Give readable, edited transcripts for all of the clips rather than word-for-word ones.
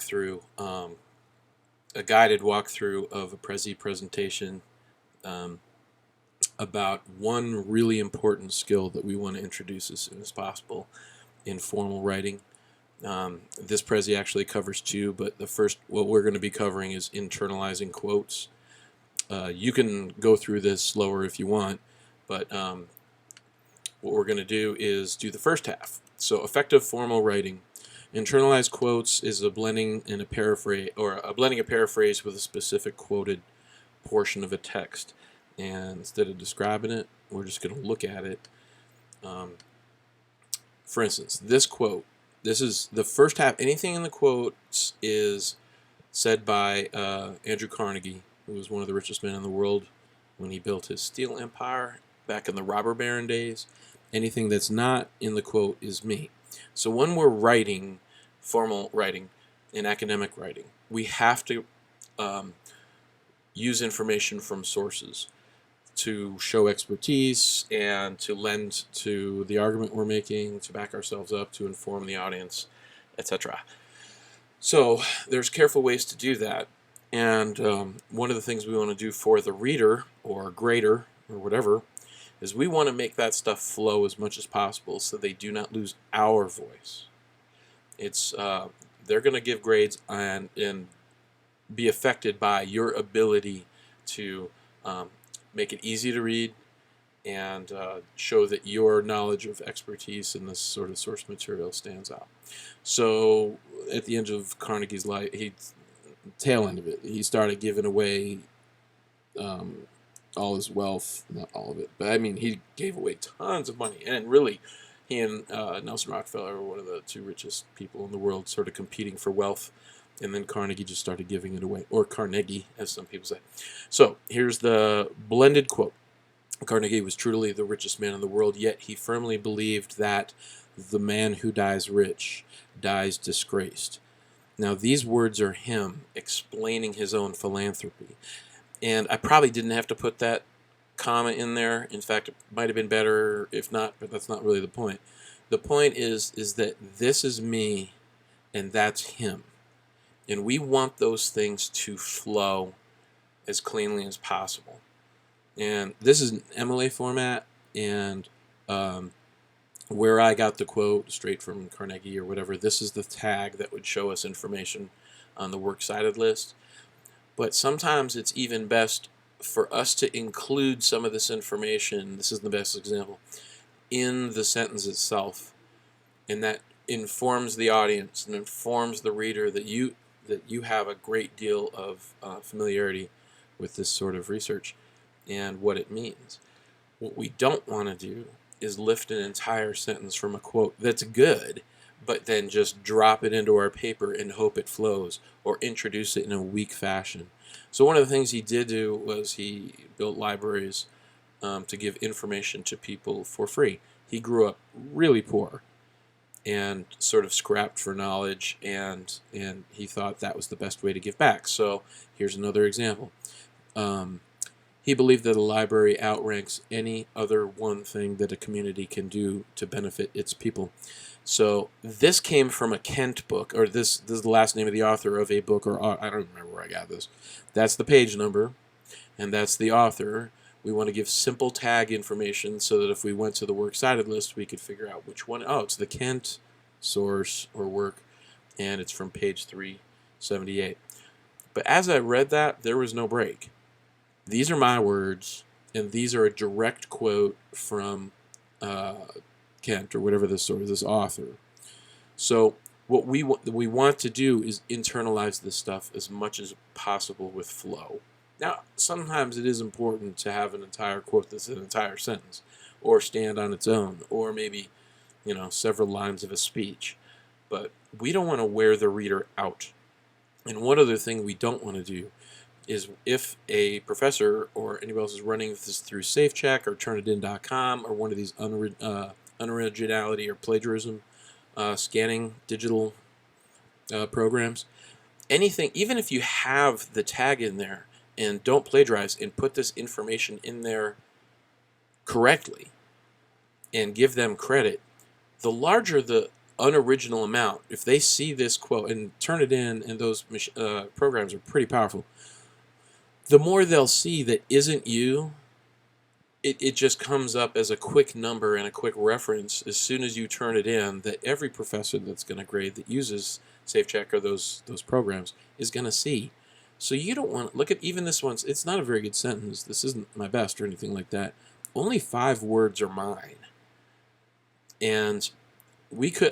through a guided walkthrough of a Prezi presentation um, about one really important skill that we want to introduce as soon as possible in formal writing. This Prezi actually covers two, but the first, what we're going to be covering is internalizing quotes. You can go through this slower if you want, but what we're going to do is do the first half. So effective formal writing. Internalized quotes is a blending and a paraphrase, or a blending a paraphrase with a specific quoted portion of a text. And instead of describing it, we're just going to look at it. For instance, this quote. This is the first half. Anything in the quotes is said by Andrew Carnegie, who was one of the richest men in the world when he built his steel empire back in the robber baron days. Anything that's not in the quote is me. So when we're writing, formal writing, and academic writing, we have to use information from sources to show expertise and to lend to the argument we're making, to back ourselves up, to inform the audience, etc. So there's careful ways to do that. And one of the things we want to do for the reader or grader or whatever is we want to make that stuff flow as much as possible so they do not lose our voice. It's they're going to give grades and be affected by your ability to make it easy to read and show that your knowledge of expertise in this sort of source material stands out. So at the end of Carnegie's life, tail end of it, he started giving away all his wealth, not all of it, but I mean he gave away tons of money, and really he and Nelson Rockefeller were one of the two richest people in the world, sort of competing for wealth. And then Carnegie just started giving it away, or Carnegie, as some people say. So here's the blended quote. Carnegie was truly the richest man in the world, yet he firmly believed that the man who dies rich dies disgraced. Now these words are him explaining his own philanthropy. And I probably didn't have to put that comma in there. In fact, it might have been better if not, but that's not really the point. The point is that this is me and that's him. And we want those things to flow as cleanly as possible. And this is an MLA format, and where I got the quote straight from Carnegie or whatever, this is the tag that would show us information on the works cited list. But sometimes it's even best for us to include some of this information, this is the best example, in the sentence itself. And that informs the audience and informs the reader that you have a great deal of familiarity with this sort of research and what it means. What we don't want to do is lift an entire sentence from a quote that's good, but then just drop it into our paper and hope it flows, or introduce it in a weak fashion. So one of the things he did do was he built libraries to give information to people for free. He grew up really poor and sort of scrapped for knowledge, and he thought that was the best way to give back. So here's another example. He believed that a library outranks any other one thing that a community can do to benefit its people. So this came from a Kent book, or this is the last name of the author of a book, or I don't remember where I got this. That's the page number, and that's the author. We want to give simple tag information so that if we went to the works cited list, we could figure out which one. Oh, it's the Kent source or work, and it's from page 378. But as I read that, there was no break. These are my words, and these are a direct quote from Kent, or whatever this author. So what we want to do is internalize this stuff as much as possible with flow. Now, sometimes it is important to have an entire quote that's an entire sentence, or stand on its own, or maybe, several lines of a speech. But we don't want to wear the reader out. And one other thing we don't want to do is, if a professor or anybody else is running this through SafeCheck or Turnitin.com or one of these unoriginality or plagiarism scanning digital programs, anything, even if you have the tag in there, and don't plagiarize and put this information in there correctly and give them credit, the larger the unoriginal amount, if they see this quote and turn it in, and those programs are pretty powerful, the more they'll see that isn't you, it just comes up as a quick number and a quick reference as soon as you turn it in, that every professor that's going to grade that uses SafeCheck or those programs is going to see. So you don't want to look at even this one. It's not a very good sentence. This isn't my best or anything like that. Only 5 words are mine. And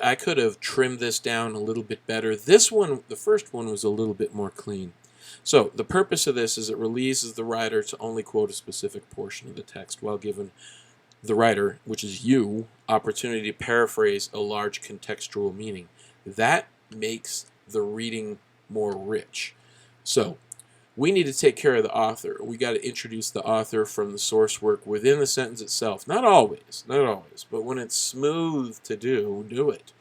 I could have trimmed this down a little bit better. This one, the first one, was a little bit more clean. So the purpose of this is it releases the writer to only quote a specific portion of the text while giving the writer, which is you, opportunity to paraphrase a large contextual meaning. That makes the reading more rich. So we need to take care of the author. We got to introduce the author from the source work within the sentence itself. Not always, but when it's smooth to do it.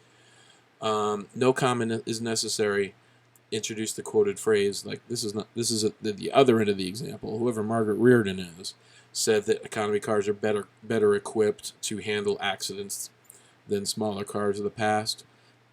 No comment is necessary. Introduce the quoted phrase. Like this is the other end of the example. Whoever Margaret Reardon is said that economy cars are better equipped to handle accidents than smaller cars of the past.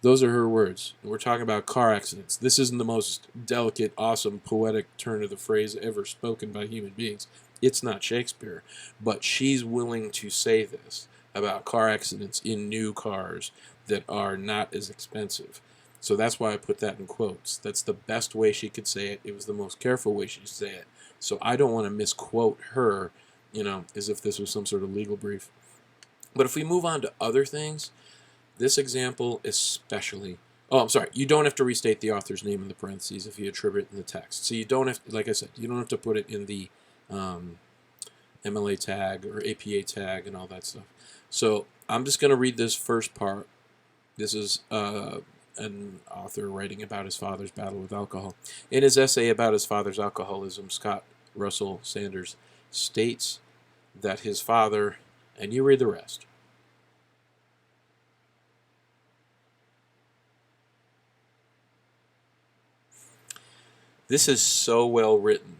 Those are her words. And we're talking about car accidents. This isn't the most delicate, awesome, poetic turn of the phrase ever spoken by human beings. It's not Shakespeare. But she's willing to say this about car accidents in new cars that are not as expensive. So that's why I put that in quotes. That's the best way she could say it. It was the most careful way she could say it. So I don't want to misquote her, as if this was some sort of legal brief. But if we move on to other things, this example especially... Oh, I'm sorry. You don't have to restate the author's name in the parentheses if you attribute it in the text. So you don't have, like I said, you don't have to put it in the MLA tag or APA tag and all that stuff. So I'm just going to read this first part. This is an author writing about his father's battle with alcohol. In his essay about his father's alcoholism, Scott Russell Sanders states that his father, and you read the rest. This is so well written.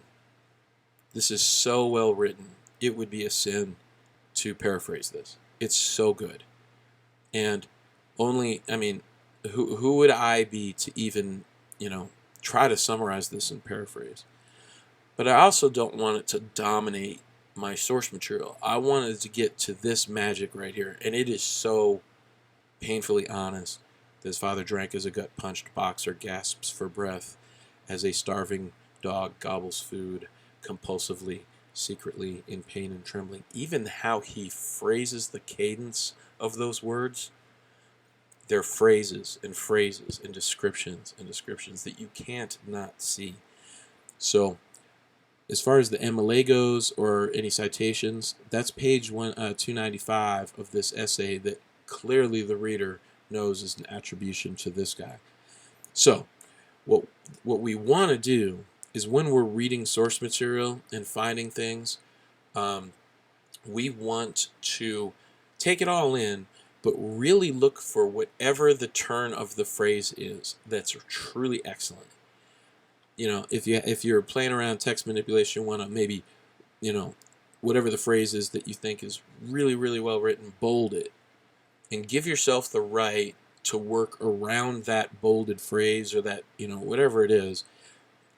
This is so well written. It would be a sin to paraphrase this. It's so good. And who would I be to even, try to summarize this and paraphrase? But I also don't want it to dominate my source material. I wanted to get to this magic right here. And it is so painfully honest. His father drank as a gut-punched boxer gasps for breath, as a starving dog gobbles food compulsively, secretly, in pain and trembling. Even how he phrases the cadence of those words, they're phrases and descriptions that you can't not see. So, as far as the MLA goes, or any citations, that's page 295 of this essay that clearly the reader knows is an attribution to this guy. So, what we want to do is when we're reading source material and finding things, we want to take it all in, but really look for whatever the turn of the phrase is that's truly excellent. If you're playing around text manipulation, you want to maybe, whatever the phrase is that you think is really, really well written, bold it, and give yourself the right to work around that bolded phrase or that, whatever it is,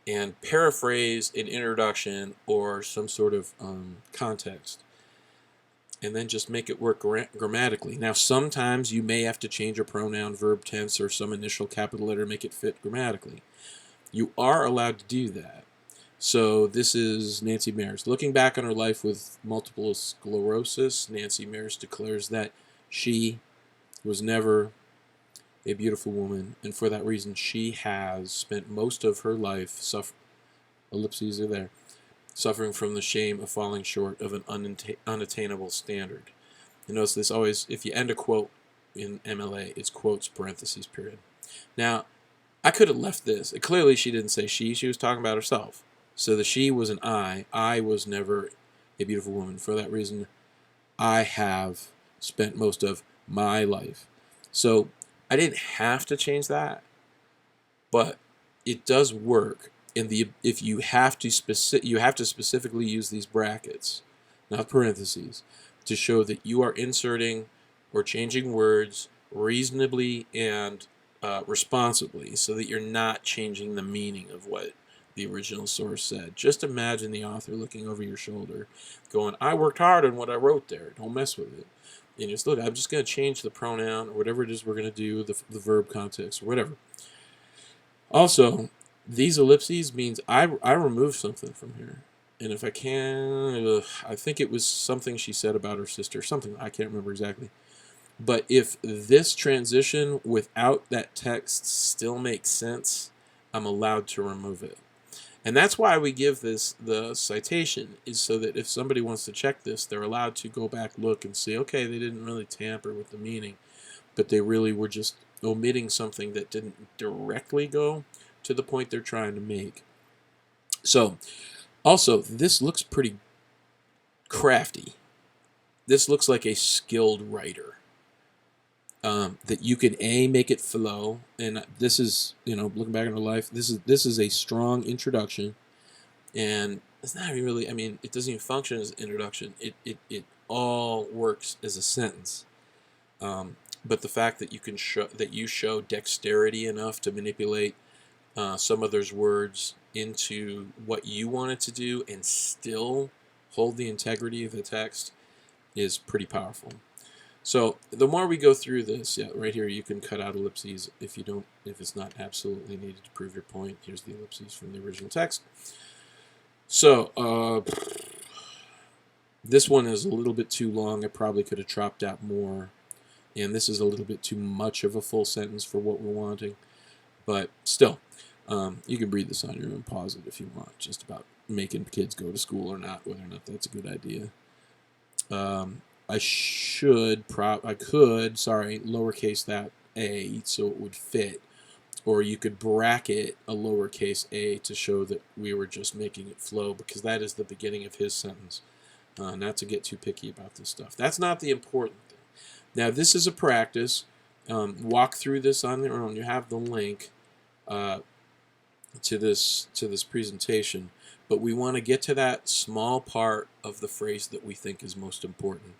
and paraphrase an introduction or some sort of context, and then just make it work grammatically. Now, sometimes you may have to change a pronoun, verb tense, or some initial capital letter to make it fit grammatically. You are allowed to do that. So this is Nancy Mears. Looking back on her life with multiple sclerosis, Nancy Mears declares that she was never a beautiful woman, and for that reason she has spent most of her life suffering from the shame of falling short of an unattainable standard. You notice this always, if you end a quote in MLA, it's quotes, parentheses, period. Now, I could have left this. Clearly she didn't say she was talking about herself. So the she was an I was never a beautiful woman. For that reason, I have spent most of my life. So I didn't have to change that, but it does work. If you have to specifically use these brackets, not parentheses, to show that you are inserting or changing words reasonably and responsibly, so that you're not changing the meaning of what the original source said. Just imagine the author looking over your shoulder, going, "I worked hard on what I wrote there. Don't mess with it." And just look, I'm just going to change the pronoun or whatever it is we're going to do, the verb context or whatever. Also, these ellipses means I remove something from here. And if I can, I think it was something she said about her sister, something, I can't remember exactly. But if this transition without that text still makes sense, I'm allowed to remove it. And that's why we give this the citation, is so that if somebody wants to check this, they're allowed to go back, look, and see, okay, they didn't really tamper with the meaning, but they really were just omitting something that didn't directly go to the point they're trying to make. So, also, this looks pretty crafty. This looks like a skilled writer. That you can make it flow, and this is, looking back in her life, this is a strong introduction, and it's not even really, I mean, it doesn't even function as an introduction. It all works as a sentence. But the fact that you show dexterity enough to manipulate some others' words into what you want it to do and still hold the integrity of the text is pretty powerful. So the more we go through this, right here you can cut out ellipses if it's not absolutely needed to prove your point. Here's the ellipses from the original text. So this one is a little bit too long. I probably could have chopped out more. And this is a little bit too much of a full sentence for what we're wanting. But still, you can read this on your own, pause it if you want, just about making kids go to school or not, whether or not that's a good idea. I could, lowercase that a so it would fit. Or you could bracket a lowercase a to show that we were just making it flow, because that is the beginning of his sentence. Not to get too picky about this stuff. That's not the important thing. Now, this is a practice. Walk through this on your own. You have the link to this presentation, but we want to get to that small part of the phrase that we think is most important,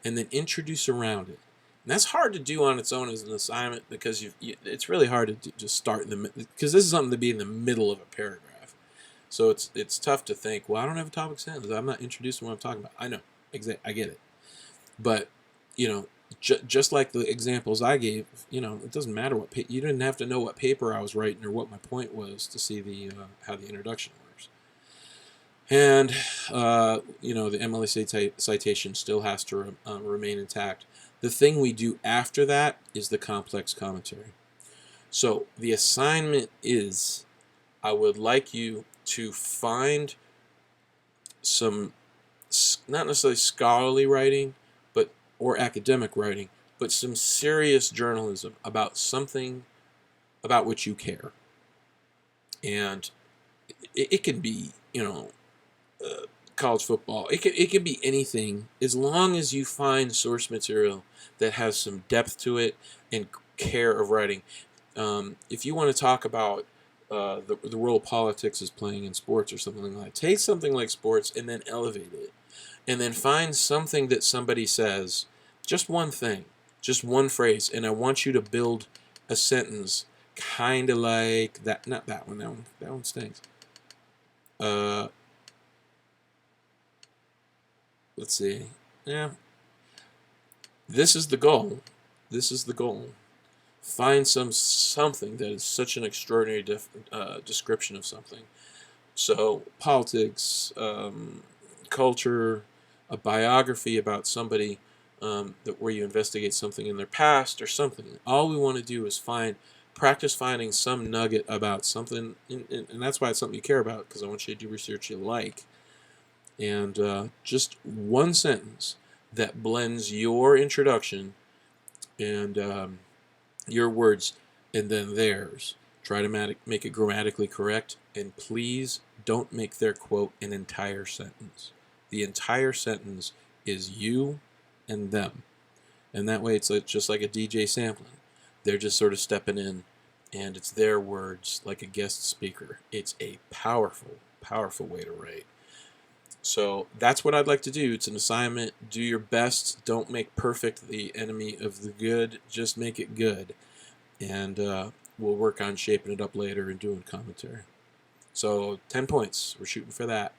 and then introduce around it. And that's hard to do on its own as an assignment, because it's really hard to just start in the, because this is something to be in the middle of a paragraph. So it's tough to think, well, I don't have a topic sentence. I'm not introducing what I'm talking about. I know, I get it. But, just like the examples I gave, it doesn't matter what you didn't have to know what paper I was writing or what my point was to see the how the introduction works. And the MLA citation still has to remain intact. The thing we do after that is the complex commentary. So the assignment is, I would like you to find some, not necessarily scholarly writing, or academic writing, but some serious journalism about something about which you care. And it can be, college football. It can be anything, as long as you find source material that has some depth to it and care of writing. If you want to talk about the role politics is playing in sports or something like that, take something like sports and then elevate it. And then find something that somebody says, just one thing, just one phrase, and I want you to build a sentence kind of like that. Not that one. That one stinks. Let's see. Yeah. This is the goal. Find something that is such an extraordinary description of something. So politics, culture, a biography about somebody, where you investigate something in their past or something. All we want to do is practice finding some nugget about something, and that's why it's something you care about, because I want you to do research you like. And just one sentence that blends your introduction and your words and then theirs. Try to make it grammatically correct, and please don't make their quote an entire sentence. The entire sentence is you and them. And that way it's just like a DJ sampling. They're just sort of stepping in, and it's their words like a guest speaker. It's a powerful, powerful way to write. So that's what I'd like to do. It's an assignment. Do your best. Don't make perfect the enemy of the good. Just make it good. And we'll work on shaping it up later and doing commentary. So 10 points. We're shooting for that.